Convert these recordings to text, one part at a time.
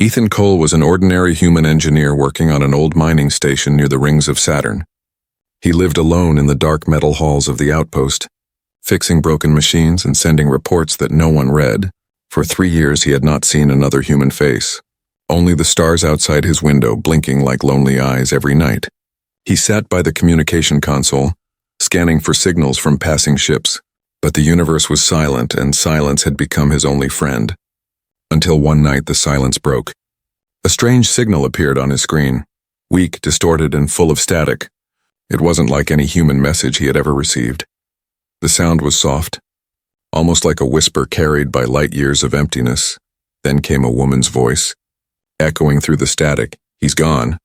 Ethan Cole was an ordinary human engineer working on an old mining station near the rings of Saturn. He lived alone in the dark metal halls of the outpost, fixing broken machines and sending reports that no one read. For 3 years he had not seen another human face, only the stars outside his window blinking like lonely eyes every night. He sat by the communication console, scanning for signals from passing ships, but the universe was silent and silence had become his only friend. Until one night the silence broke. A strange signal appeared on his screen, weak, distorted, and full of static. It wasn't like any human message he had ever received. The sound was soft, almost like a whisper carried by light years of emptiness. Then came a woman's voice, echoing through the static. "He's gone.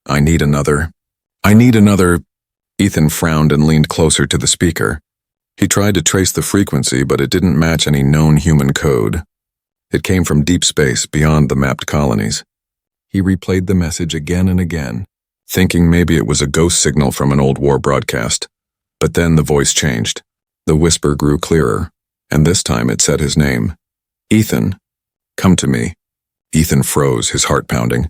I need another. Ethan frowned and leaned closer to the speaker. He tried to trace the frequency, but it didn't match any known human code. It came from deep space, beyond the mapped colonies. He replayed the message again and again, thinking maybe it was a ghost signal from an old war broadcast. But then the voice changed. The whisper grew clearer, and this time it said his name. "Ethan, come to me." Ethan froze, his heart pounding.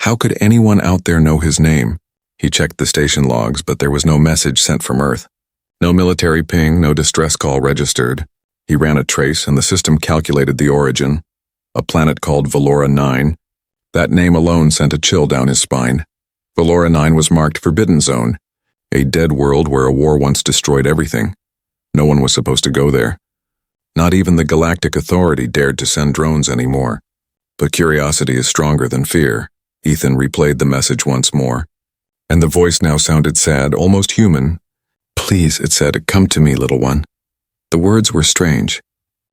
How could anyone out there know his name? He checked the station logs, but there was no message sent from Earth. No military ping, no distress call registered. He ran a trace, and the system calculated the origin. A planet called Valora 9. That name alone sent a chill down his spine. Valora 9 was marked Forbidden Zone, a dead world where a war once destroyed everything. No one was supposed to go there. Not even the Galactic Authority dared to send drones anymore. But curiosity is stronger than fear. Ethan replayed the message once more, and the voice now sounded sad, almost human. "Please," it said, "come to me, little one." The words were strange,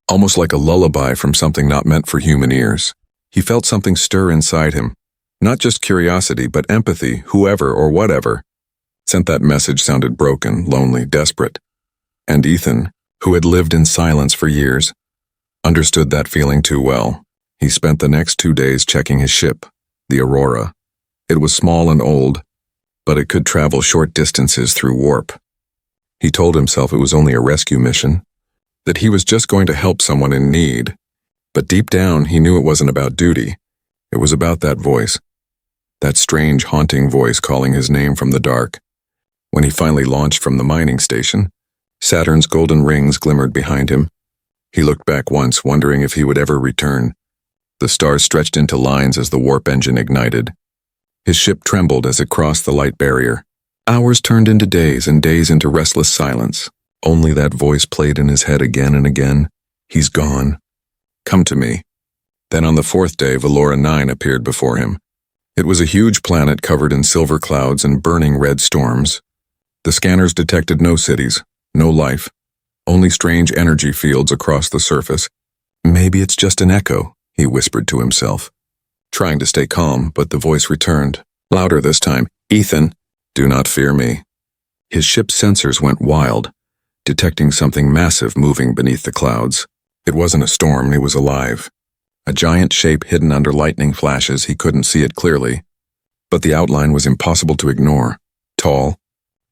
almost like a lullaby from something not meant for human ears. He felt something stir inside him, not just curiosity, but empathy. Whoever or whatever sent that message sounded broken, lonely, desperate. And Ethan, who had lived in silence for years, understood that feeling too well. He spent the next 2 days checking his ship, the Aurora. It was small and old, but it could travel short distances through warp. He told himself it was only a rescue mission, that he was just going to help someone in need. But deep down, he knew it wasn't about duty. It was about that voice, that strange, haunting voice calling his name from the dark. When he finally launched from the mining station, Saturn's golden rings glimmered behind him. He looked back once, wondering if he would ever return. The stars stretched into lines as the warp engine ignited. His ship trembled as it crossed the light barrier. Hours turned into days and days into restless silence. Only that voice played in his head again and again. "He's gone. Come to me." Then on the 4th day, Valora 9 appeared before him. It was a huge planet covered in silver clouds and burning red storms. The scanners detected no cities, no life, only strange energy fields across the surface. "Maybe it's just an echo," he whispered to himself, trying to stay calm, but the voice returned, louder this time. "Ethan, do not fear me." His ship's sensors went wild, detecting something massive moving beneath the clouds. It wasn't a storm, it was alive. A giant shape hidden under lightning flashes. He couldn't see it clearly, but the outline was impossible to ignore. Tall,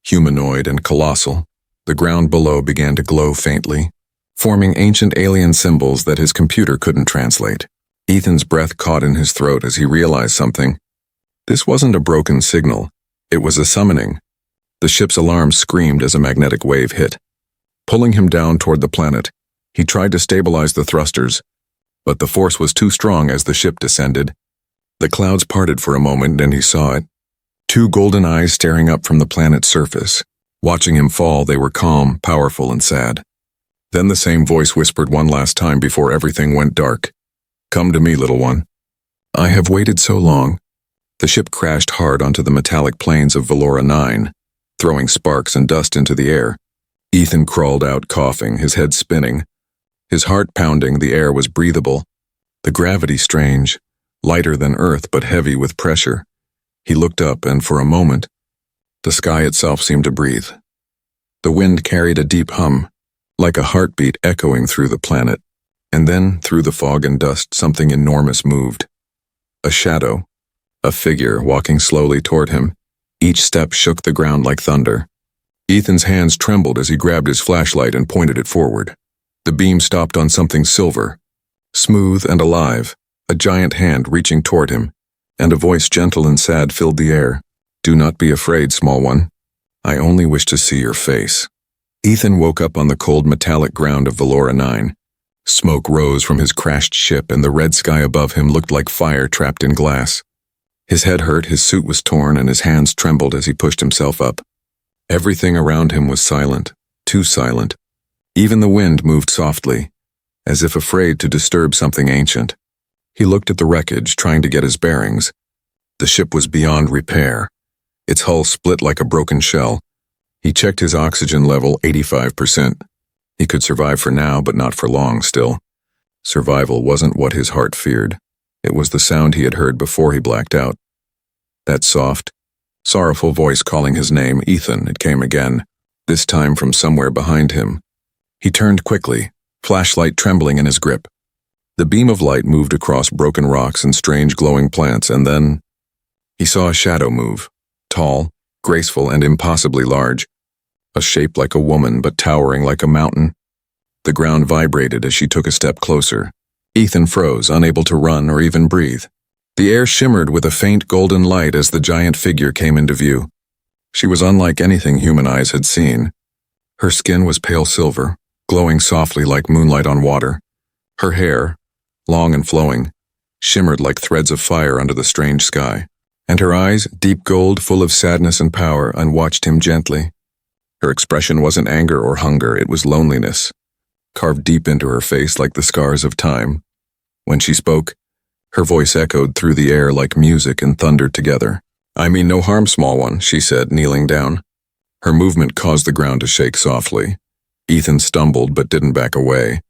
humanoid, and colossal, the ground below began to glow faintly, forming ancient alien symbols that his computer couldn't translate. Ethan's breath caught in his throat as he realized something. This wasn't a broken signal. It was a summoning. The ship's alarm screamed as a magnetic wave hit, pulling him down toward the planet. He tried to stabilize the thrusters, but the force was too strong as the ship descended. The clouds parted for a moment and he saw it. 2 golden eyes staring up from the planet's surface. Watching him fall, they were calm, powerful, and sad. Then the same voice whispered one last time before everything went dark. "Come to me, little one. I have waited so long." The ship crashed hard onto the metallic plains of Valora 9, throwing sparks and dust into the air. Ethan crawled out coughing, his head spinning. His heart pounding, the air was breathable. The gravity strange, lighter than Earth but heavy with pressure. He looked up and for a moment, the sky itself seemed to breathe. The wind carried a deep hum, like a heartbeat echoing through the planet. And then, through the fog and dust, something enormous moved. A shadow, a figure walking slowly toward him. Each step shook the ground like thunder. Ethan's hands trembled as he grabbed his flashlight and pointed it forward. The beam stopped on something silver, smooth and alive. a giant hand reaching toward him, and a voice gentle and sad filled the air. "Do not be afraid, small one. I only wish to see your face." Ethan woke up on the cold metallic ground of Valora 9. Smoke rose from his crashed ship and the red sky above him looked like fire trapped in glass. His head hurt, his suit was torn, and his hands trembled as he pushed himself up. Everything around him was silent, too silent. Even the wind moved softly, as if afraid to disturb something ancient. He looked at the wreckage, trying to get his bearings. The ship was beyond repair. Its hull split like a broken shell. He checked his oxygen level, 85%. He could survive for now, but not for long still. Survival wasn't what his heart feared. It was the sound he had heard before he blacked out. That soft, sorrowful voice calling his name, Ethan. It came again, this time from somewhere behind him. He turned quickly, flashlight trembling in his grip. The beam of light moved across broken rocks and strange glowing plants, and then he saw a shadow move, tall, graceful, and impossibly large. A shape like a woman, but towering like a mountain. The ground vibrated as she took a step closer. Ethan froze, unable to run or even breathe. The air shimmered with a faint golden light as the giant figure came into view. She was unlike anything human eyes had seen. Her skin was pale silver, glowing softly like moonlight on water. Her hair, long and flowing, shimmered like threads of fire under the strange sky. And her eyes, deep gold, full of sadness and power, watched him gently. Her expression wasn't anger or hunger, it was loneliness, carved deep into her face like the scars of time. When she spoke, her voice echoed through the air like music and thunder together. "I mean no harm, small one," she said, kneeling down. Her movement caused the ground to shake softly. Ethan stumbled but didn't back away.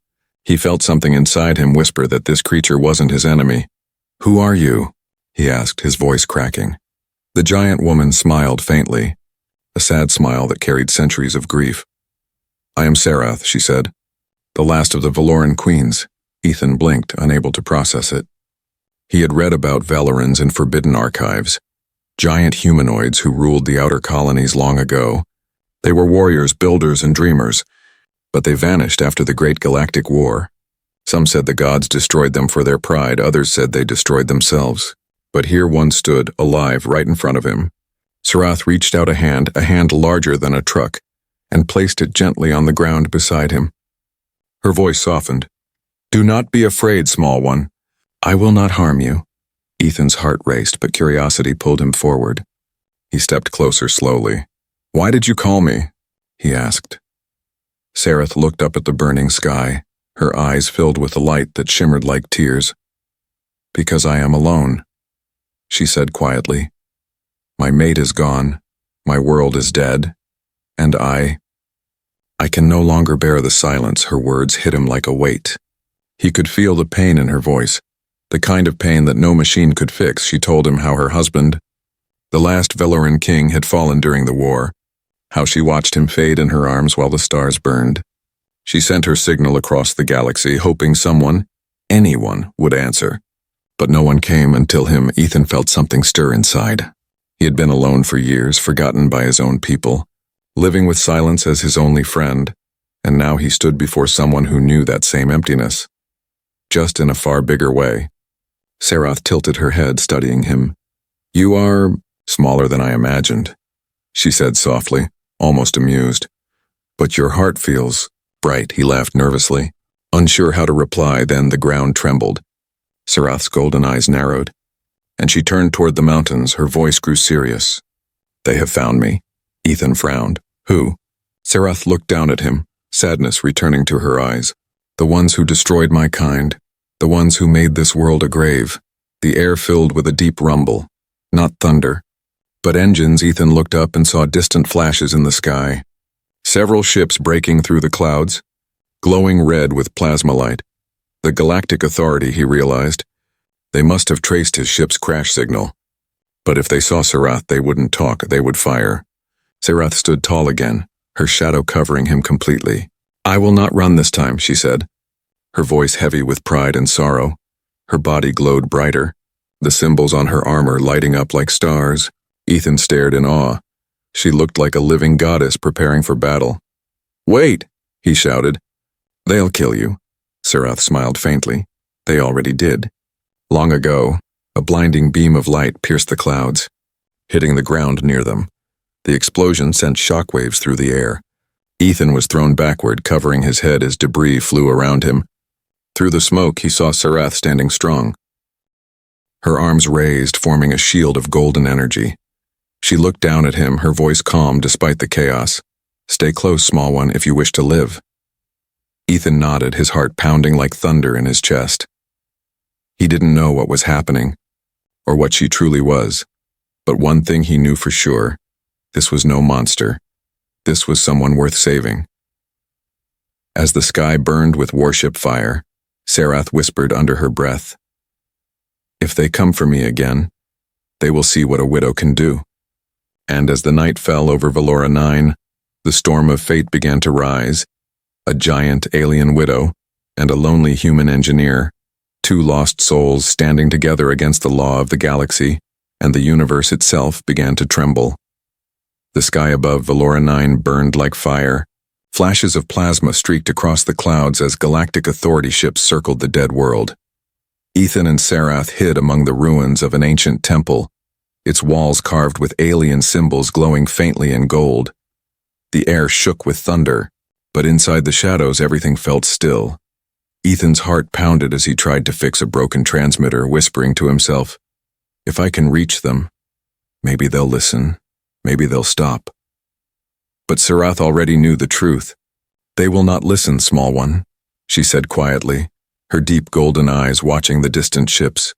He felt something inside him whisper that this creature wasn't his enemy. "Who are you?" he asked, his voice cracking. The giant woman smiled faintly, a sad smile that carried centuries of grief. "I am Sarath," she said, "the last of the Valoran queens." Ethan blinked, unable to process it. He had read about Valorans in forbidden archives, giant humanoids who ruled the outer colonies long ago. They were warriors, builders, and dreamers, but they vanished after the Great Galactic War. Some said the gods destroyed them for their pride, others said they destroyed themselves. But here one stood, alive, right in front of him. Sarath reached out a hand larger than a truck, and placed it gently on the ground beside him. Her voice softened. "Do not be afraid, small one. I will not harm you." Ethan's heart raced, but curiosity pulled him forward. He stepped closer slowly. "Why did you call me?" he asked. Sarath looked up at the burning sky, her eyes filled with a light that shimmered like tears. "Because I am alone," she said quietly. "My mate is gone, my world is dead, and I can no longer bear the silence." Her words hit him like a weight. He could feel the pain in her voice, the kind of pain that no machine could fix. She told him how her husband, the last Valoran king, had fallen during the war, how she watched him fade in her arms while the stars burned. She sent her signal across the galaxy, hoping someone, anyone, would answer. But no one came until Ethan felt something stir inside. He had been alone for years, forgotten by his own people, living with silence as his only friend, and now he stood before someone who knew that same emptiness, just in a far bigger way. Sarath tilted her head, studying him. "You are smaller than I imagined," she said softly, almost amused. "But your heart feels bright." He laughed nervously, unsure how to reply. Then the ground trembled. Sarath's golden eyes narrowed, and she turned toward the mountains. Her voice grew serious. "They have found me." Ethan frowned. "Who?" Sarath looked down at him, sadness returning to her eyes. "The ones who destroyed my kind, the ones who made this world a grave." The air filled with a deep rumble, not thunder, but engines. Ethan looked up and saw distant flashes in the sky. Several ships breaking through the clouds, glowing red with plasma light. The Galactic Authority, he realized. They must have traced his ship's crash signal. But if they saw Sarath, they wouldn't talk, they would fire. Sarath stood tall again, her shadow covering him completely. "I will not run this time," she said, her voice heavy with pride and sorrow. Her body glowed brighter, the symbols on her armor lighting up like stars. Ethan stared in awe. She looked like a living goddess preparing for battle. "Wait!" he shouted. "They'll kill you." Sarath smiled faintly. "They already did." Long ago, a blinding beam of light pierced the clouds, hitting the ground near them. The explosion sent shockwaves through the air. Ethan was thrown backward, covering his head as debris flew around him. Through the smoke, he saw Sarath standing strong, her arms raised, forming a shield of golden energy. She looked down at him, her voice calm despite the chaos. "Stay close, small one, if you wish to live." Ethan nodded, his heart pounding like thunder in his chest. He didn't know what was happening, or what she truly was, but one thing he knew for sure: this was no monster. This was someone worth saving. As the sky burned with warship fire, Sarath whispered under her breath, "If they come for me again, they will see what a widow can do." And as the night fell over Valora 9, the storm of fate began to rise. A giant alien widow and a lonely human engineer, two lost souls standing together against the law of the galaxy, and the universe itself began to tremble. The sky above Valora 9 burned like fire. Flashes of plasma streaked across the clouds as galactic authority ships circled the dead world. Ethan and Sarath hid among the ruins of an ancient temple, its walls carved with alien symbols glowing faintly in gold. The air shook with thunder, but inside the shadows everything felt still. Ethan's heart pounded as he tried to fix a broken transmitter, whispering to himself, "If I can reach them, maybe they'll listen, maybe they'll stop." But Sarath already knew the truth. "They will not listen, small one," she said quietly, her deep golden eyes watching the distant ships.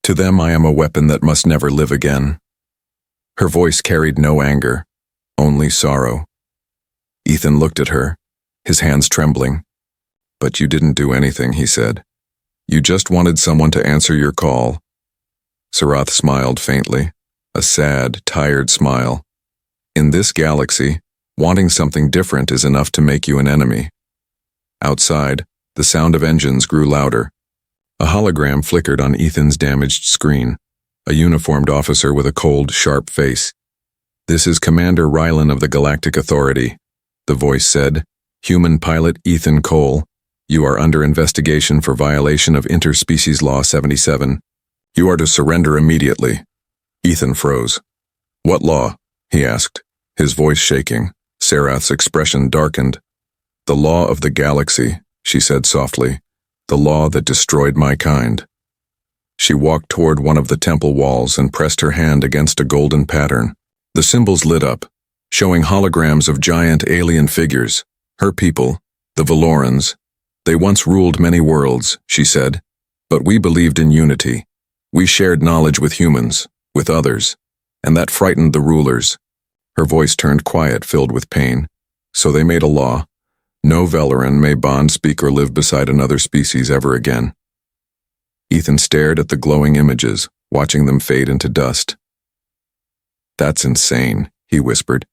"To them I am a weapon that must never live again." Her voice carried no anger, only sorrow. Ethan looked at her, his hands trembling. "But you didn't do anything," he said. "You just wanted someone to answer your call." Sarath smiled faintly, a sad, tired smile. "In this galaxy, wanting something different is enough to make you an enemy." Outside, the sound of engines grew louder. A hologram flickered on Ethan's damaged screen, a uniformed officer with a cold, sharp face. "This is Commander Rylan of the Galactic Authority," the voice said. "Human pilot Ethan Cole, you are under investigation for violation of Interspecies Law 77. You are to surrender immediately." Ethan froze. "What law?" he asked, his voice shaking. Sarath's expression darkened. "The law of the galaxy," she said softly. "The law that destroyed my kind." She walked toward one of the temple walls and pressed her hand against a golden pattern. The symbols lit up, showing holograms of giant alien figures, her people, the Valorans. "They once ruled many worlds," she said, "but we believed in unity. We shared knowledge with humans, with others, and that frightened the rulers." Her voice turned quiet, filled with pain. "So they made a law. No Valoran may bond, speak, or live beside another species ever again." Ethan stared at the glowing images, watching them fade into dust. "That's insane," he whispered.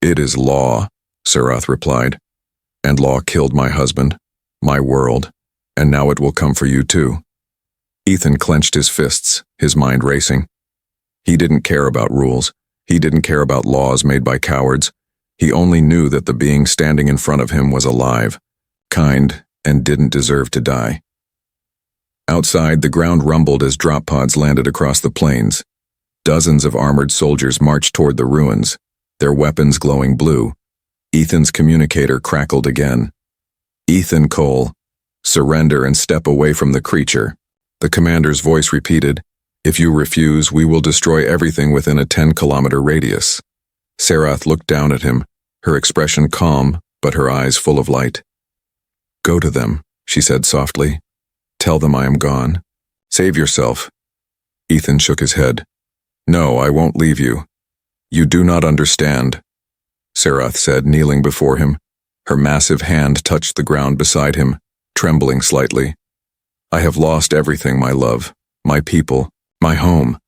"It is law," Sarath replied. "And law killed my husband, my world, and now it will come for you too." Ethan clenched his fists, his mind racing. He didn't care about rules. He didn't care about laws made by cowards. He only knew that the being standing in front of him was alive, kind, and didn't deserve to die. Outside, the ground rumbled as drop pods landed across the plains. Dozens of armored soldiers marched toward the ruins, their weapons glowing blue. Ethan's communicator crackled again. "Ethan Cole, surrender and step away from the creature." The commander's voice repeated, "If you refuse, we will destroy everything within a 10-kilometer radius." Sarath looked down at him, her expression calm, but her eyes full of light. "Go to them," she said softly. "Tell them I am gone. Save yourself." Ethan shook his head. "No, I won't leave you. You do not understand," Sarath said, kneeling before him. Her massive hand touched the ground beside him, trembling slightly. "I have lost everything, my love, my people, my home,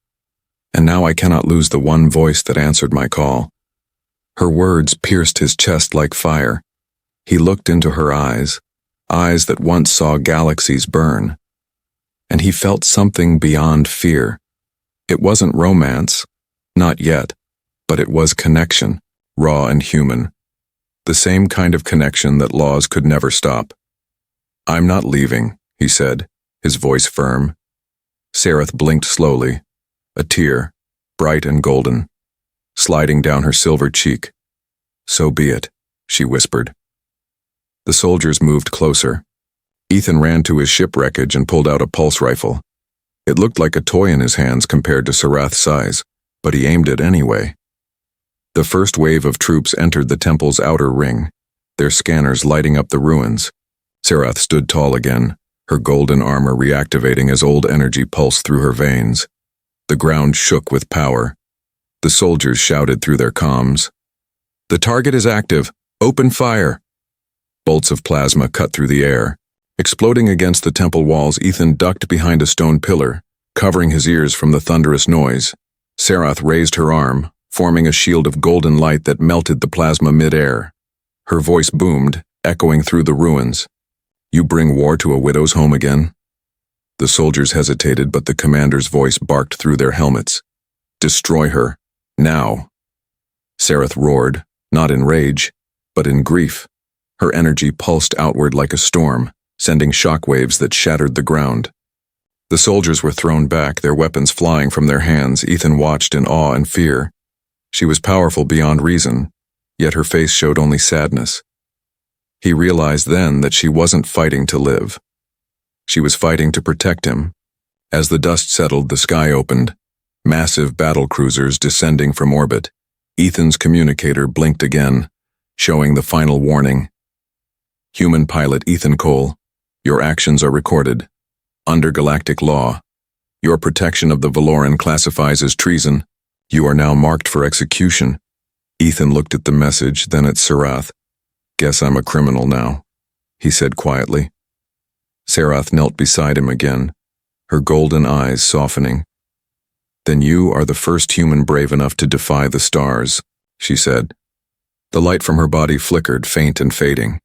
and now I cannot lose the one voice that answered my call." Her words pierced his chest like fire. He looked into her eyes, eyes that once saw galaxies burn, and he felt something beyond fear. It wasn't romance, not yet, but it was connection, raw and human. The same kind of connection that laws could never stop. "I'm not leaving," he said, his voice firm. Sereth blinked slowly, a tear, bright and golden, sliding down her silver cheek. "So be it," she whispered. The soldiers moved closer. Ethan ran to his ship wreckage and pulled out a pulse rifle. It looked like a toy in his hands compared to Serath's size, but he aimed it anyway. The first wave of troops entered the temple's outer ring, their scanners lighting up the ruins. Serath stood tall again, her golden armor reactivating as old energy pulsed through her veins. The ground shook with power. The soldiers shouted through their comms. "The target is active. Open fire!" Bolts of plasma cut through the air. Exploding against the temple walls, Ethan ducked behind a stone pillar, covering his ears from the thunderous noise. Serath raised her arm, forming a shield of golden light that melted the plasma mid-air. Her voice boomed, echoing through the ruins. "You bring war to a widow's home again?" The soldiers hesitated, but the commander's voice barked through their helmets. "Destroy her. Now." Serath roared, not in rage, but in grief. Her energy pulsed outward like a storm, sending shockwaves that shattered the ground. The soldiers were thrown back, their weapons flying from their hands. Ethan watched in awe and fear. She was powerful beyond reason, yet her face showed only sadness. He realized then that she wasn't fighting to live. She was fighting to protect him. As the dust settled, the sky opened, massive battle cruisers descending from orbit. Ethan's communicator blinked again, showing the final warning. "Human pilot Ethan Cole, your actions are recorded. Under galactic law, your protection of the Valoran classifies as treason. You are now marked for execution." Ethan looked at the message, then at Serath. "Guess I'm a criminal now," he said quietly. Serath knelt beside him again, her golden eyes softening. "Then you are the first human brave enough to defy the stars," she said. The light from her body flickered, faint and fading.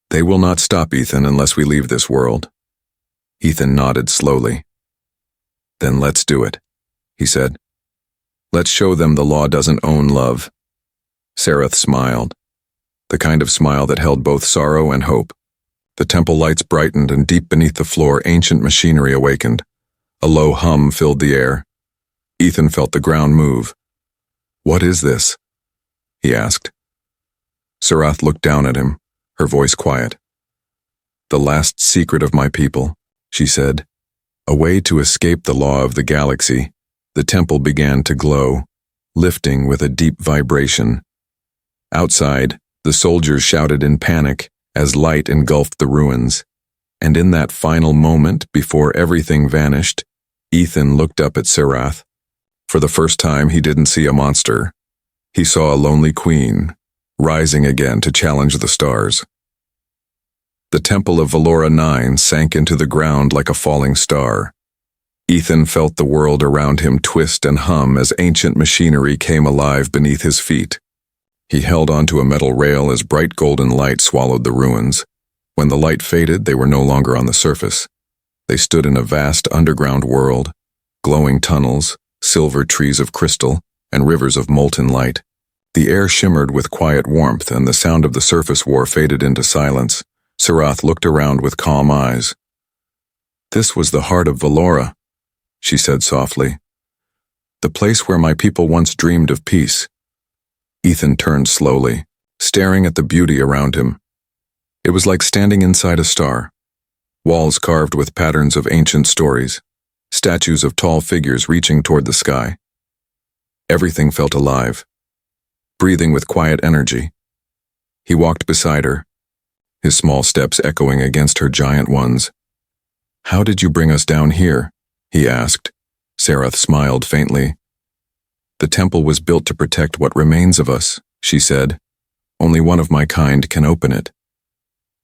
"They will not stop, Ethan, unless we leave this world." Ethan nodded slowly. "Then let's do it," he said. "Let's show them the law doesn't own love." Serath smiled, the kind of smile that held both sorrow and hope. The temple lights brightened, and deep beneath the floor, ancient machinery awakened. A low hum filled the air. Ethan felt the ground move. "What is this?" he asked. Serath looked down at him, her voice quiet. "The last secret of my people," she said. "A way to escape the law of the galaxy." The temple began to glow, lifting with a deep vibration. Outside, the soldiers shouted in panic as light engulfed the ruins. And in that final moment, before everything vanished, Ethan looked up at Serath. For the first time, he didn't see a monster. He saw a lonely queen, rising again to challenge the stars. The temple of Valora 9 sank into the ground like a falling star. Ethan felt the world around him twist and hum as ancient machinery came alive beneath his feet. He held onto a metal rail as bright golden light swallowed the ruins. When the light faded, they were no longer on the surface. They stood in a vast underground world, glowing tunnels, silver trees of crystal, and rivers of molten light. The air shimmered with quiet warmth, and the sound of the surface war faded into silence. Serath looked around with calm eyes. "This was the heart of Valora," she said softly. "The place where my people once dreamed of peace." Ethan turned slowly, staring at the beauty around him. It was like standing inside a star. Walls carved with patterns of ancient stories, statues of tall figures reaching toward the sky. Everything felt alive, breathing with quiet energy. He walked beside her, his small steps echoing against her giant ones. "How did you bring us down here?" he asked. Serath smiled faintly. "The temple was built to protect what remains of us," she said. "Only one of my kind can open it."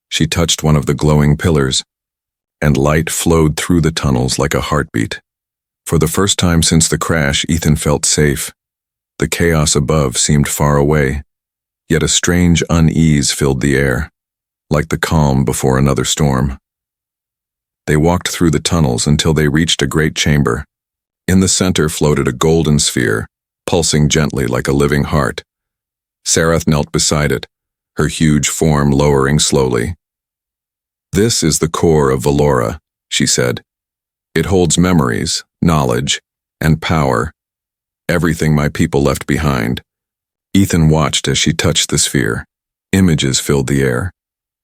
She touched one of the glowing pillars, and light flowed through the tunnels like a heartbeat. For the first time since the crash, Ethan felt safe. The chaos above seemed far away, yet a strange unease filled the air, like the calm before another storm. They walked through the tunnels until they reached a great chamber. In the center floated a golden sphere, pulsing gently like a living heart. Serath knelt beside it, her huge form lowering slowly. "This is the core of Valora," she said. It holds memories, knowledge, and power. Everything my people left behind. Ethan watched as she touched the sphere. Images filled the air.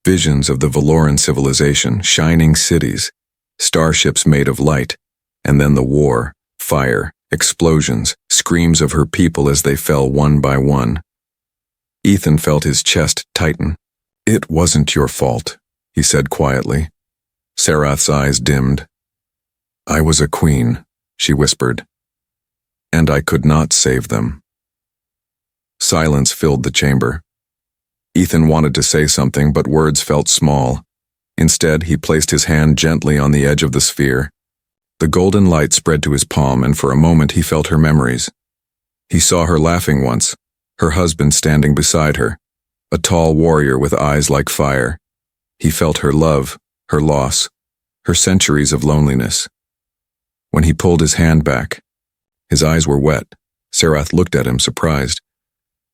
Visions of the Valoran civilization, shining cities, starships made of light, and then the war, fire, explosions, screams of her people as they fell one by one. Ethan felt his chest tighten. "It wasn't your fault," he said quietly. Sarath's eyes dimmed. "I was a queen," she whispered, "and I could not save them." Silence filled the chamber. Ethan wanted to say something, but words felt small. Instead, he placed his hand gently on the edge of the sphere. The golden light spread to his palm, and for a moment he felt her memories. He saw her laughing once, her husband standing beside her, a tall warrior with eyes like fire. He felt her love, her loss, her centuries of loneliness. When he pulled his hand back, his eyes were wet. Sarath looked at him, surprised.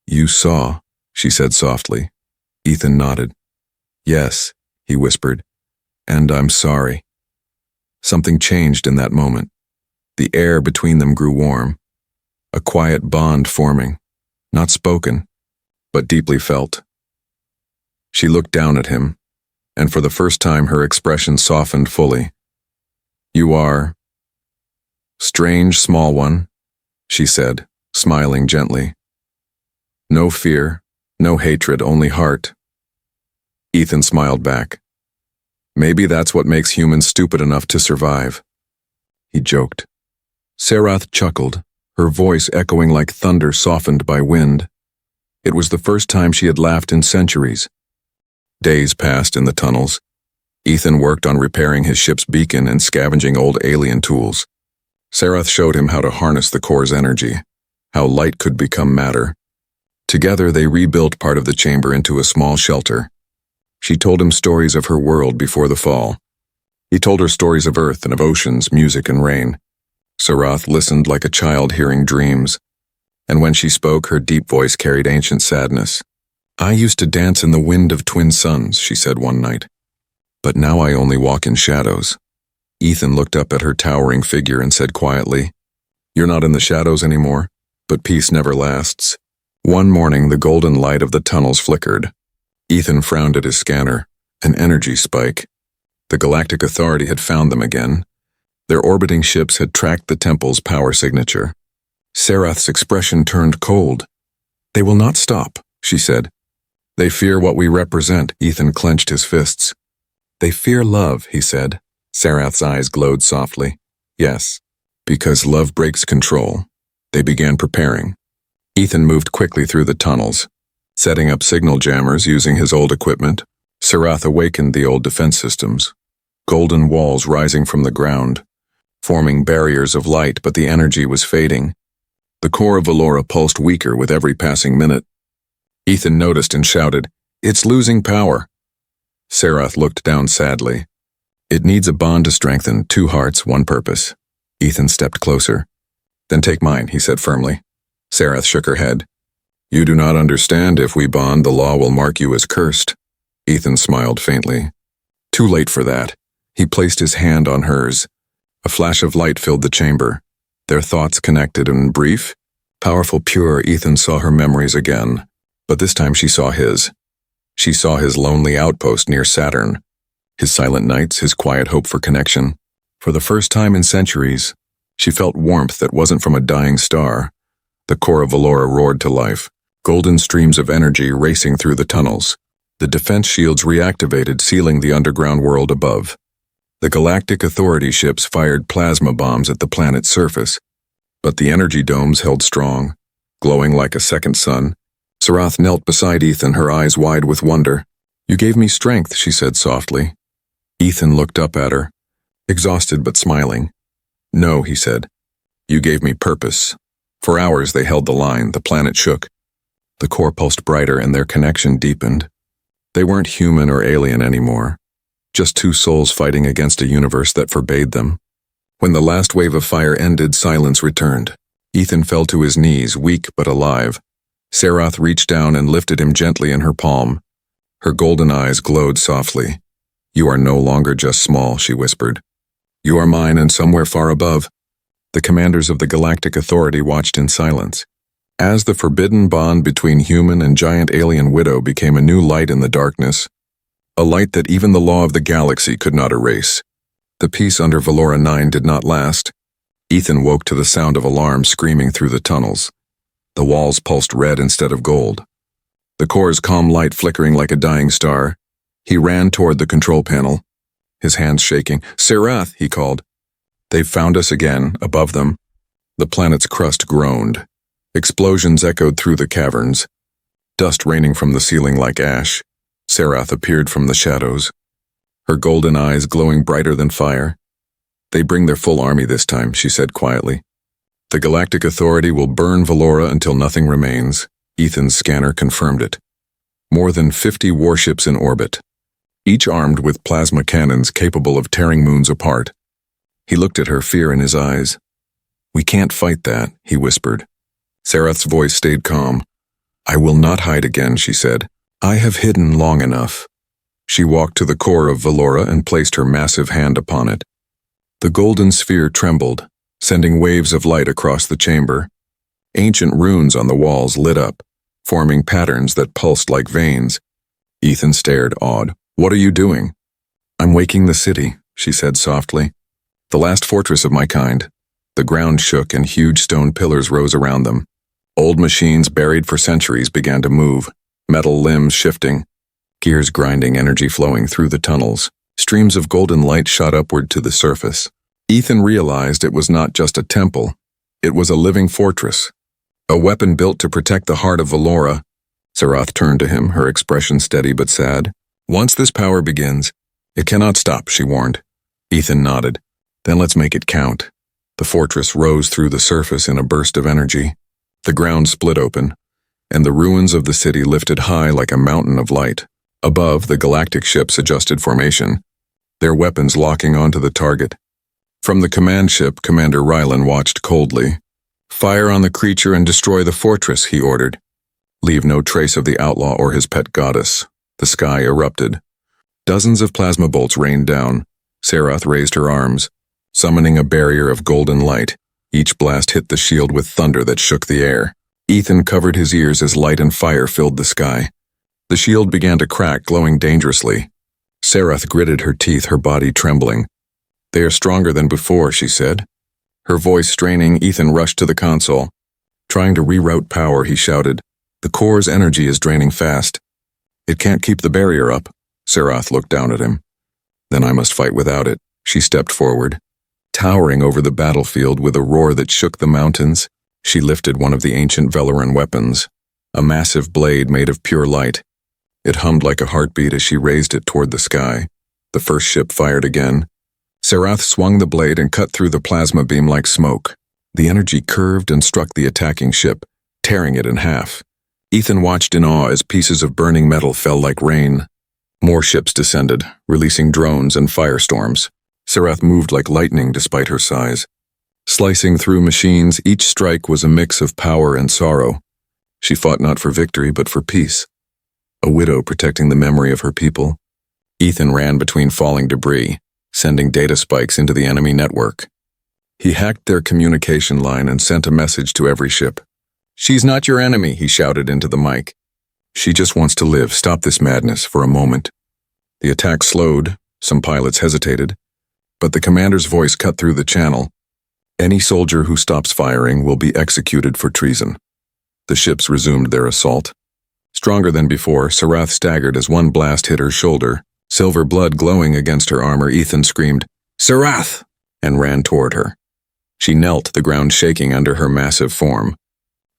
"You saw," she said softly. Ethan nodded. "Yes," he whispered, "and I'm sorry." Something changed in that moment. The air between them grew warm, a quiet bond forming, not spoken, but deeply felt. She looked down at him, and for the first time her expression softened fully. "You are strange, small one," she said, smiling gently. "No fear, no hatred, only heart." Ethan smiled back. "Maybe that's what makes humans stupid enough to survive," he joked. Sarath chuckled, her voice echoing like thunder softened by wind. It was the first time she had laughed in centuries. Days passed in the tunnels. Ethan worked on repairing his ship's beacon and scavenging old alien tools. Sarath showed him how to harness the core's energy, how light could become matter. Together they rebuilt part of the chamber into a small shelter. She told him stories of her world before the fall. He told her stories of earth and of oceans, music and rain. Sarath listened like a child hearing dreams, and when she spoke, her deep voice carried ancient sadness. "I used to dance in the wind of twin suns," she said one night, "but now I only walk in shadows." Ethan looked up at her towering figure and said quietly, "You're not in the shadows anymore, but peace never lasts." One morning, the golden light of the tunnels flickered. Ethan frowned at his scanner. An energy spike. The Galactic Authority had found them again. Their orbiting ships had tracked the temple's power signature. Sarath's expression turned cold. "They will not stop," she said. "They fear what we represent." Ethan clenched his fists. "They fear love," he said. Sarath's eyes glowed softly. "Yes, because love breaks control." They began preparing. Ethan moved quickly through the tunnels, setting up signal jammers using his old equipment. Sarath awakened the old defense systems, golden walls rising from the ground, forming barriers of light, but the energy was fading. The core of Valora pulsed weaker with every passing minute. Ethan noticed and shouted, "It's losing power." Sarath looked down sadly. "It needs a bond to strengthen, two hearts, one purpose." Ethan stepped closer. "Then take mine," he said firmly. Sarath shook her head. "You do not understand. If we bond, the law will mark you as cursed." Ethan smiled faintly. Too late for that. He placed his hand on hers. A flash of light filled the chamber. Their thoughts connected and brief, powerful, pure. Ethan saw her memories again, but this time she saw his. She saw his lonely outpost near Saturn, his silent nights, his quiet hope for connection. For the first time in centuries, she felt warmth that wasn't from a dying star. The core of Valora roared to life, golden streams of energy racing through the tunnels. The defense shields reactivated, sealing the underground world above. The Galactic Authority ships fired plasma bombs at the planet's surface, but the energy domes held strong, glowing like a second sun. Sarath knelt beside Ethan, her eyes wide with wonder. "You gave me strength," she said softly. Ethan looked up at her, exhausted but smiling. "No," he said. "You gave me purpose." For hours they held the line. The planet shook. The core pulsed brighter and their connection deepened. They weren't human or alien anymore, just two souls fighting against a universe that forbade them. When the last wave of fire ended, silence returned. Ethan fell to his knees, weak but alive. Sarath reached down and lifted him gently in her palm. Her golden eyes glowed softly. "You are no longer just small," she whispered. You are mine, and somewhere far above, the commanders of the Galactic Authority watched in silence. As the forbidden bond between human and giant alien widow became a new light in the darkness, a light that even the law of the galaxy could not erase. The peace under Valora 9 did not last. Ethan woke to the sound of alarms screaming through the tunnels. The walls pulsed red instead of gold. The core's calm light flickering like a dying star. He ran toward the control panel, his hands shaking. "Serath," he called. "They've found us again," above them. The planet's crust groaned. Explosions echoed through the caverns, dust raining from the ceiling like ash. Serath appeared from the shadows, her golden eyes glowing brighter than fire. "They bring their full army this time," she said quietly. "The Galactic Authority will burn Valora until nothing remains." Ethan's scanner confirmed it. More than 50 warships in orbit, each armed with plasma cannons capable of tearing moons apart. He looked at her, fear in his eyes. "We can't fight that," he whispered. Serath's voice stayed calm. "I will not hide again," she said. "I have hidden long enough." She walked to the core of Valora and placed her massive hand upon it. The golden sphere trembled, sending waves of light across the chamber. Ancient runes on the walls lit up, forming patterns that pulsed like veins. Ethan stared, awed. "What are you doing?" "I'm waking the city," she said softly. "The last fortress of my kind." The ground shook and huge stone pillars rose around them. Old machines buried for centuries began to move, metal limbs shifting, gears grinding, energy flowing through the tunnels. Streams of golden light shot upward to the surface. Ethan realized it was not just a temple. It was a living fortress, a weapon built to protect the heart of Valora. Serath turned to him, her expression steady but sad. "Once this power begins, it cannot stop," she warned. Ethan nodded. "Then let's make it count." The fortress rose through the surface in a burst of energy. The ground split open, and the ruins of the city lifted high like a mountain of light. Above, the galactic ships adjusted formation, their weapons locking onto the target. From the command ship, Commander Rylan watched coldly. "Fire on the creature and destroy the fortress," he ordered. "Leave no trace of the outlaw or his pet goddess." The sky erupted. Dozens of plasma bolts rained down. Serath raised her arms, summoning a barrier of golden light. Each blast hit the shield with thunder that shook the air. Ethan covered his ears as light and fire filled the sky. The shield began to crack, glowing dangerously. Serath gritted her teeth, her body trembling. "They are stronger than before," she said. Her voice straining, Ethan rushed to the console. Trying to reroute power, he shouted. "The core's energy is draining fast. It can't keep the barrier up." Serath looked down at him. "Then I must fight without it." She stepped forward. Towering over the battlefield with a roar that shook the mountains, she lifted one of the ancient Valoran weapons, a massive blade made of pure light. It hummed like a heartbeat as she raised it toward the sky. The first ship fired again. Serath swung the blade and cut through the plasma beam like smoke. The energy curved and struck the attacking ship, tearing it in half. Ethan watched in awe as pieces of burning metal fell like rain. More ships descended, releasing drones and firestorms. Serath moved like lightning despite her size. Slicing through machines, each strike was a mix of power and sorrow. She fought not for victory, but for peace. A widow protecting the memory of her people. Ethan ran between falling debris, sending data spikes into the enemy network. He hacked their communication line and sent a message to every ship. "She's not your enemy," he shouted into the mic. "She just wants to live. Stop this madness for a moment." The attack slowed. Some pilots hesitated. But the commander's voice cut through the channel. "Any soldier who stops firing will be executed for treason." The ships resumed their assault. Stronger than before, Serath staggered as one blast hit her shoulder. Silver blood glowing against her armor, Ethan screamed, "Serath!" and ran toward her. She knelt, the ground shaking under her massive form.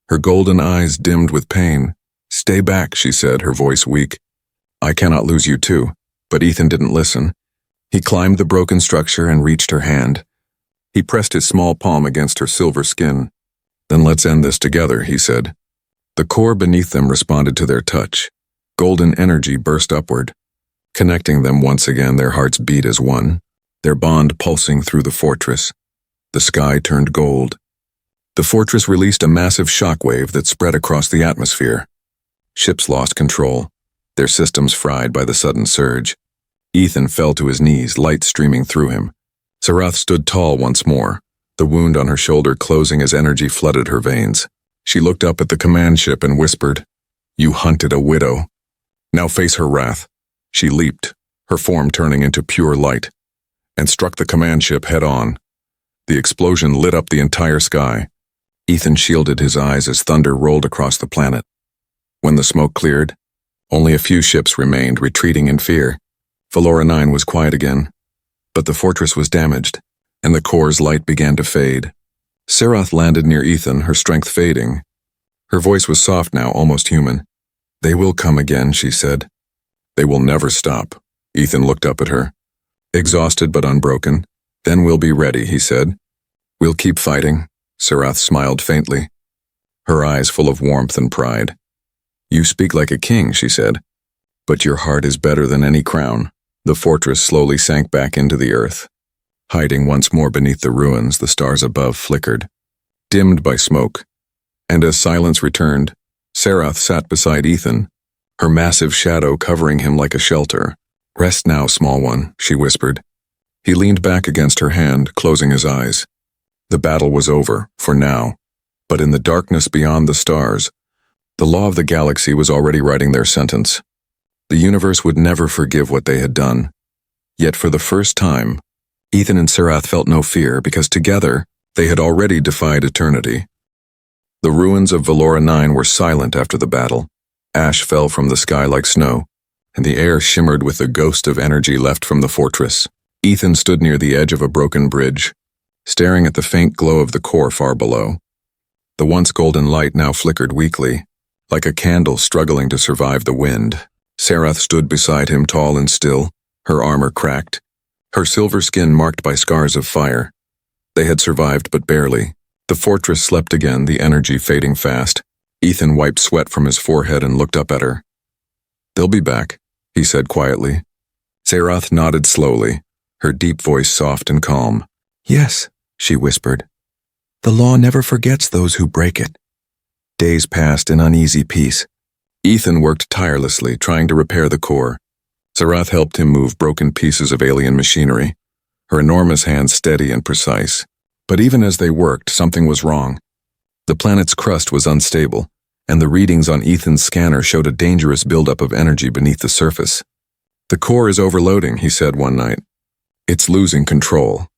Her golden eyes dimmed with pain. "Stay back," she said, her voice weak. "I cannot lose you too." But Ethan didn't listen. He climbed the broken structure and reached her hand. He pressed his small palm against her silver skin. "Then let's end this together," he said. The core beneath them responded to their touch. Golden energy burst upward, connecting them once again. Their hearts beat as one, their bond pulsing through the fortress. The sky turned gold. The fortress released a massive shockwave that spread across the atmosphere. Ships lost control, their systems fried by the sudden surge. Ethan fell to his knees, light streaming through him. Sarath stood tall once more, the wound on her shoulder closing as energy flooded her veins. She looked up at the command ship and whispered, "You hunted a widow. Now face her wrath." She leaped, her form turning into pure light, and struck the command ship head-on. The explosion lit up the entire sky. Ethan shielded his eyes as thunder rolled across the planet. When the smoke cleared, only a few ships remained, retreating in fear. Valora 9 was quiet again, but the fortress was damaged, and the core's light began to fade. Sarath landed near Ethan, her strength fading. Her voice was soft now, almost human. "They will come again," she said. "They will never stop." Ethan looked up at her, exhausted but unbroken. "Then we'll be ready," he said. "We'll keep fighting." Sarath smiled faintly, her eyes full of warmth and pride. "You speak like a king," she said, "but your heart is better than any crown." The fortress slowly sank back into the earth. Hiding once more beneath the ruins, the stars above flickered, dimmed by smoke. And as silence returned, Sarath sat beside Ethan, her massive shadow covering him like a shelter. "Rest now, small one," she whispered. He leaned back against her hand, closing his eyes. The battle was over, for now, but in the darkness beyond the stars, the law of the galaxy was already writing their sentence. The universe would never forgive what they had done. Yet for the first time, Ethan and Sarath felt no fear because together they had already defied eternity. The ruins of Valora 9 were silent after the battle. Ash fell from the sky like snow, and the air shimmered with the ghost of energy left from the fortress. Ethan stood near the edge of a broken bridge, staring at the faint glow of the core far below. The once golden light now flickered weakly, like a candle struggling to survive the wind. Sarath stood beside him, tall and still, her armor cracked, her silver skin marked by scars of fire. They had survived but barely. The fortress slept again, the energy fading fast. Ethan wiped sweat from his forehead and looked up at her. "They'll be back," he said quietly. Sarath nodded slowly, her deep voice soft and calm. "Yes," she whispered. "The law never forgets those who break it." Days passed in uneasy peace. Ethan worked tirelessly, trying to repair the core. Sarath helped him move broken pieces of alien machinery, her enormous hands steady and precise. But even as they worked, something was wrong. The planet's crust was unstable, and the readings on Ethan's scanner showed a dangerous buildup of energy beneath the surface. "The core is overloading," he said one night. "It's losing control."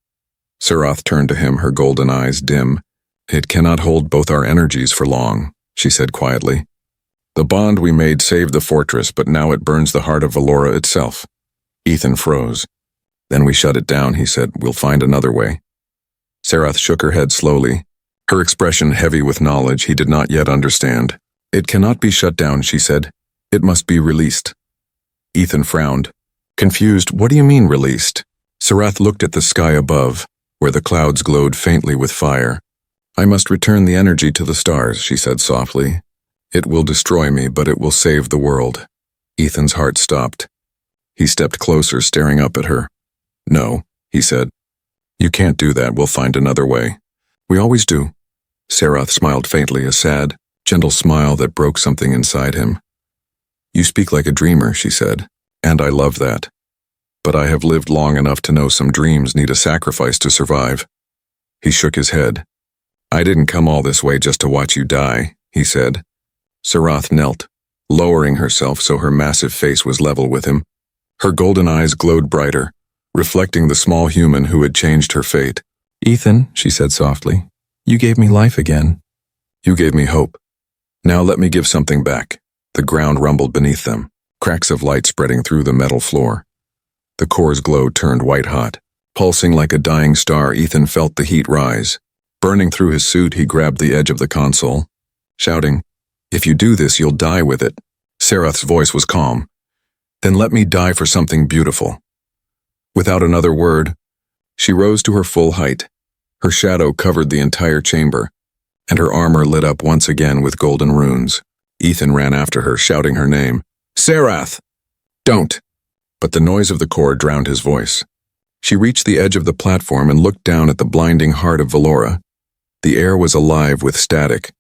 Sarath turned to him, her golden eyes dim. "It cannot hold both our energies for long," she said quietly. "The bond we made saved the fortress, but now it burns the heart of Valora itself." Ethan froze. "Then we shut it down," he said. "We'll find another way." Sarath shook her head slowly, her expression heavy with knowledge he did not yet understand. "It cannot be shut down," she said. "It must be released." Ethan frowned. Confused, "What do you mean, released?" Sarath looked at the sky above, where the clouds glowed faintly with fire. "I must return the energy to the stars," she said softly. "It will destroy me, but it will save the world." Ethan's heart stopped. He stepped closer, staring up at her. "No," he said. "You can't do that. We'll find another way." "We always do." Sarath smiled faintly, a sad, gentle smile that broke something inside him. "You speak like a dreamer," she said, "and I love that. But I have lived long enough to know some dreams need a sacrifice to survive." He shook his head. "I didn't come all this way just to watch you die," he said. Sarath knelt, lowering herself so her massive face was level with him. Her golden eyes glowed brighter, reflecting the small human who had changed her fate. "Ethan," she said softly, "you gave me life again. You gave me hope. Now let me give something back." The ground rumbled beneath them, cracks of light spreading through the metal floor. The core's glow turned white-hot. Pulsing like a dying star, Ethan felt the heat rise. Burning through his suit, he grabbed the edge of the console, shouting, "If you do this, you'll die with it." Sarath's voice was calm. "Then let me die for something beautiful." Without another word, she rose to her full height. Her shadow covered the entire chamber, and her armor lit up once again with golden runes. Ethan ran after her, shouting her name. "Sarath! Don't!" But the noise of the core drowned his voice. She reached the edge of the platform and looked down at the blinding heart of Valora. The air was alive with static,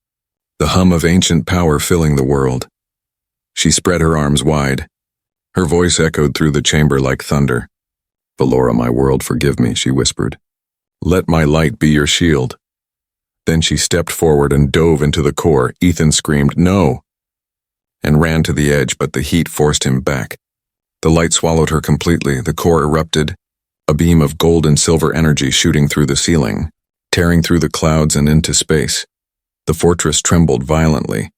the hum of ancient power filling the world. She spread her arms wide. Her voice echoed through the chamber like thunder. "Valora, my world, forgive me," she whispered. "Let my light be your shield." Then she stepped forward and dove into the core. Ethan screamed, "No!" and ran to the edge, but the heat forced him back. The light swallowed her completely. The core erupted, a beam of gold and silver energy shooting through the ceiling, tearing through the clouds and into space. The fortress trembled violently.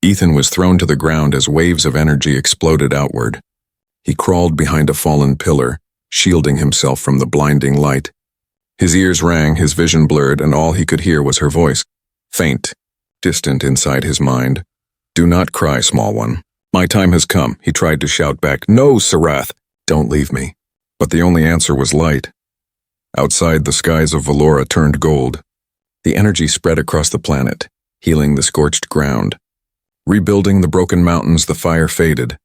Ethan was thrown to the ground as waves of energy exploded outward. He crawled behind a fallen pillar, shielding himself from the blinding light. His ears rang, his vision blurred, and all he could hear was her voice, faint, distant inside his mind. "Do not cry, small one. My time has come," he tried to shout back. "No, Sarath, don't leave me." But the only answer was light. Outside, the skies of Valora turned gold. The energy spread across the planet, healing the scorched ground. Rebuilding the broken mountains, the fire faded,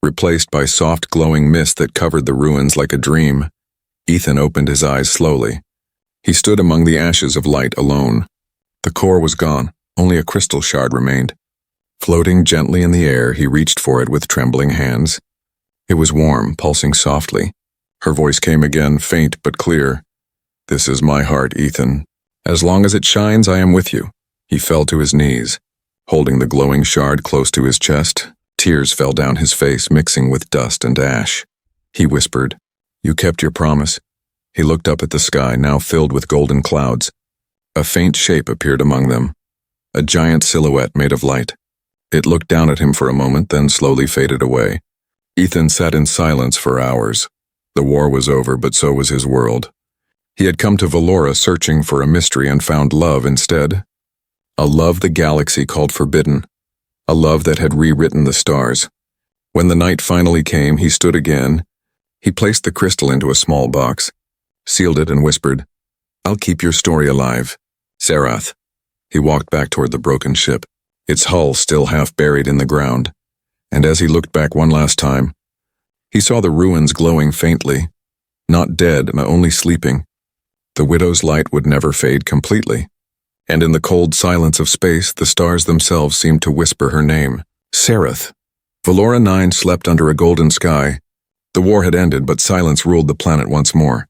replaced by soft glowing mist that covered the ruins like a dream. Ethan opened his eyes slowly. He stood among the ashes of light alone. The core was gone, only a crystal shard remained. Floating gently in the air, he reached for it with trembling hands. It was warm, pulsing softly. Her voice came again, faint but clear. "This is my heart, Ethan. As long as it shines, I am with you." He fell to his knees, holding the glowing shard close to his chest. Tears fell down his face, mixing with dust and ash. He whispered, "You kept your promise." He looked up at the sky, now filled with golden clouds. A faint shape appeared among them, a giant silhouette made of light. It looked down at him for a moment, then slowly faded away. Ethan sat in silence for hours. The war was over, but so was his world. He had come to Valora searching for a mystery and found love instead. A love the galaxy called forbidden. A love that had rewritten the stars. When the night finally came, he stood again. He placed the crystal into a small box, sealed it and whispered, "I'll keep your story alive, Sarath." He walked back toward the broken ship, its hull still half buried in the ground. And as he looked back one last time, he saw the ruins glowing faintly, not dead, only sleeping. The widow's light would never fade completely. And in the cold silence of space, the stars themselves seemed to whisper her name, Sarath. Valora 9 slept under a golden sky. The war had ended, but silence ruled the planet once more.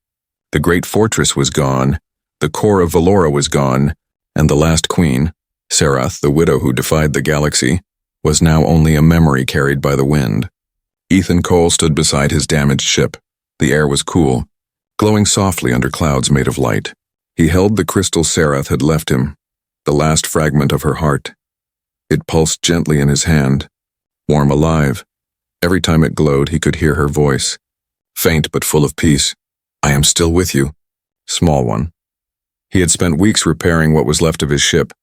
The great fortress was gone, the core of Valora was gone, and the last queen, Sarath, the widow who defied the galaxy, was now only a memory carried by the wind. Ethan Cole stood beside his damaged ship. The air was cool, glowing softly under clouds made of light. He held the crystal Sarath had left him, the last fragment of her heart. It pulsed gently in his hand, warm, alive. Every time it glowed, he could hear her voice, faint but full of peace. "I am still with you, small one." He had spent weeks repairing what was left of his ship.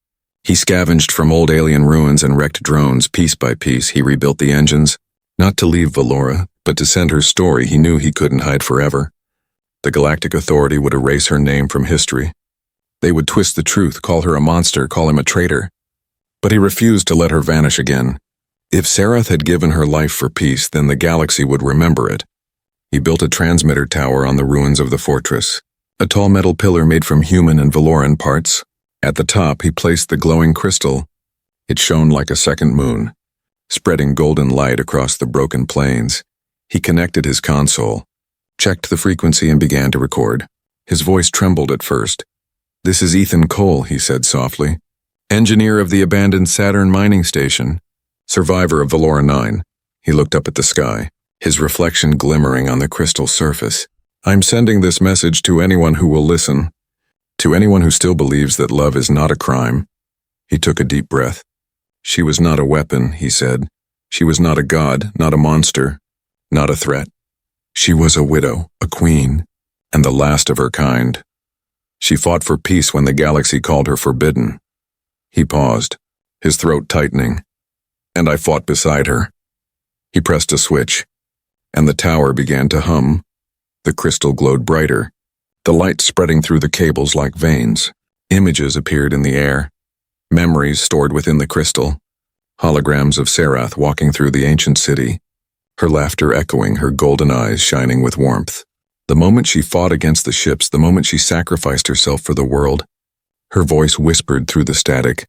He scavenged from old alien ruins and wrecked drones. Piece by piece, he rebuilt the engines, not to leave Valora, but to send her story he knew he couldn't hide forever. The Galactic Authority would erase her name from history. They would twist the truth, call her a monster, call him a traitor. But he refused to let her vanish again. If Sarath had given her life for peace, then the galaxy would remember it. He built a transmitter tower on the ruins of the fortress, a tall metal pillar made from human and Valoran parts. At the top, he placed the glowing crystal. It shone like a second moon, spreading golden light across the broken plains. He connected his console, checked the frequency, and began to record. His voice trembled at first. "This is Ethan Cole," he said softly. "Engineer of the abandoned Saturn mining station, survivor of Valora 9. He looked up at the sky, his reflection glimmering on the crystal surface. "I'm sending this message to anyone who will listen, to anyone who still believes that love is not a crime." He took a deep breath. "She was not a weapon," he said. "She was not a god, not a monster, not a threat. She was a widow, a queen, and the last of her kind. She fought for peace when the galaxy called her forbidden." He paused, his throat tightening. "And I fought beside her." He pressed a switch, and the tower began to hum. The crystal glowed brighter, the light spreading through the cables like veins. Images appeared in the air, memories stored within the crystal, holograms of Sarath walking through the ancient city, her laughter echoing, her golden eyes shining with warmth. The moment she fought against the ships, the moment she sacrificed herself for the world, her voice whispered through the static,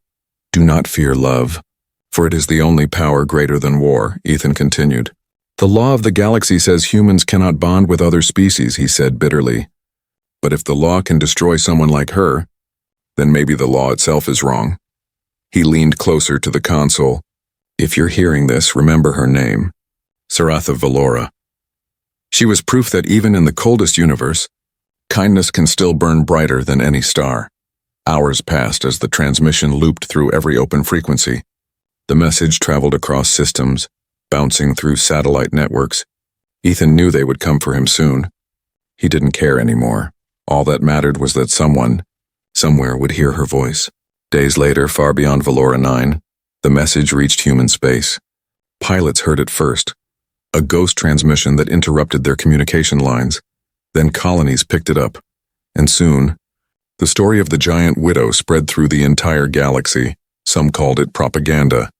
"Do not fear love, for it is the only power greater than war," Ethan continued. The law of the galaxy says humans cannot bond with other species, he said bitterly. But if the law can destroy someone like her, then maybe the law itself is wrong. He leaned closer to the console. If you're hearing this, remember her name. Sarath of Valora. She was proof that even in the coldest universe, kindness can still burn brighter than any star. Hours passed as the transmission looped through every open frequency. The message traveled across systems, bouncing through satellite networks. Ethan knew they would come for him soon. He didn't care anymore. All that mattered was that someone, somewhere, would hear her voice. Days later, far beyond Valora 9, the message reached human space. Pilots heard it first, a ghost transmission that interrupted their communication lines. Then colonies picked it up, and soon, the story of the giant widow spread through the entire galaxy. Some called it propaganda.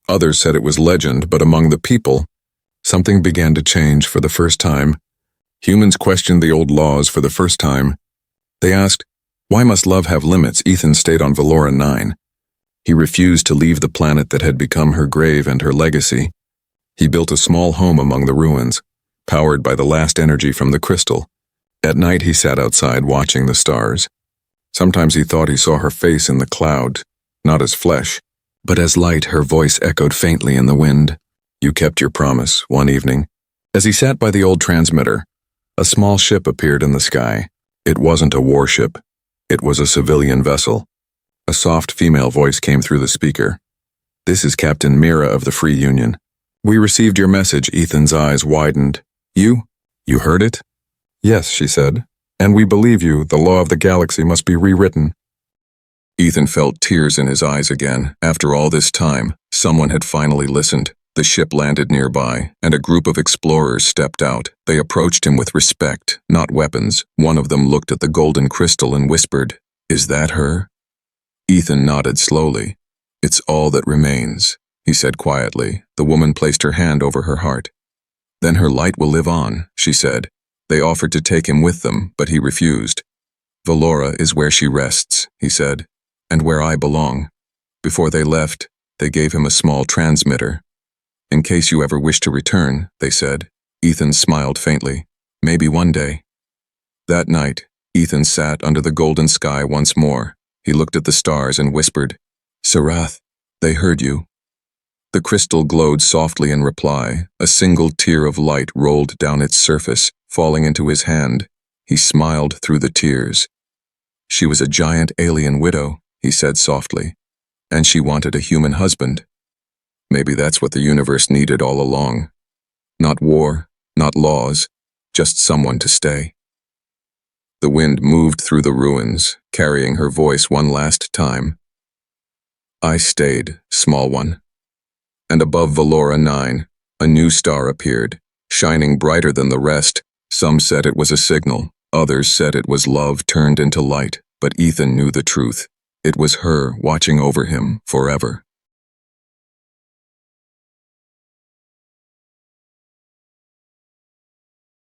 Others said it was legend, but among the people, something began to change for the first time. Humans questioned the old laws for the first time. They asked, why must love have limits? Ethan stayed on Valora 9. He refused to leave the planet that had become her grave and her legacy. He built a small home among the ruins, powered by the last energy from the crystal. At night he sat outside watching the stars. Sometimes he thought he saw her face in the cloud, not as flesh, but as light. Her voice echoed faintly in the wind. You kept your promise. One evening, as he sat by the old transmitter, a small ship appeared in the sky. It wasn't a warship. It was a civilian vessel. A soft female voice came through the speaker. This is Captain Mira of the Free Union. We received your message. Ethan's eyes widened. You heard it? Yes, she said. And we believe you. The law of the galaxy must be rewritten. Ethan felt tears in his eyes again. After all this time, someone had finally listened. The ship landed nearby, and a group of explorers stepped out. They approached him with respect, not weapons. One of them looked at the golden crystal and whispered, "Is that her?" Ethan nodded slowly. "It's all that remains," he said quietly. The woman placed her hand over her heart. "Then her light will live on," she said. They offered to take him with them, but he refused. "Valora is where she rests," he said, "and where I belong." Before they left, they gave him a small transmitter. "In case you ever wish to return," they said. Ethan smiled faintly. "Maybe one day." That night, Ethan sat under the golden sky once more. He looked at the stars and whispered, "Sarath, they heard you." The crystal glowed softly in reply. A single tear of light rolled down its surface, falling into his hand. He smiled through the tears. "She was a giant alien widow," he said softly, "and she wanted a human husband. Maybe that's what the universe needed all along. Not war, not laws, just someone to stay." The wind moved through the ruins, carrying her voice one last time. "I stayed, small one." And above Valora 9, a new star appeared, shining brighter than the rest. Some said it was a signal, others said it was love turned into light, but Ethan knew the truth. It was her watching over him forever.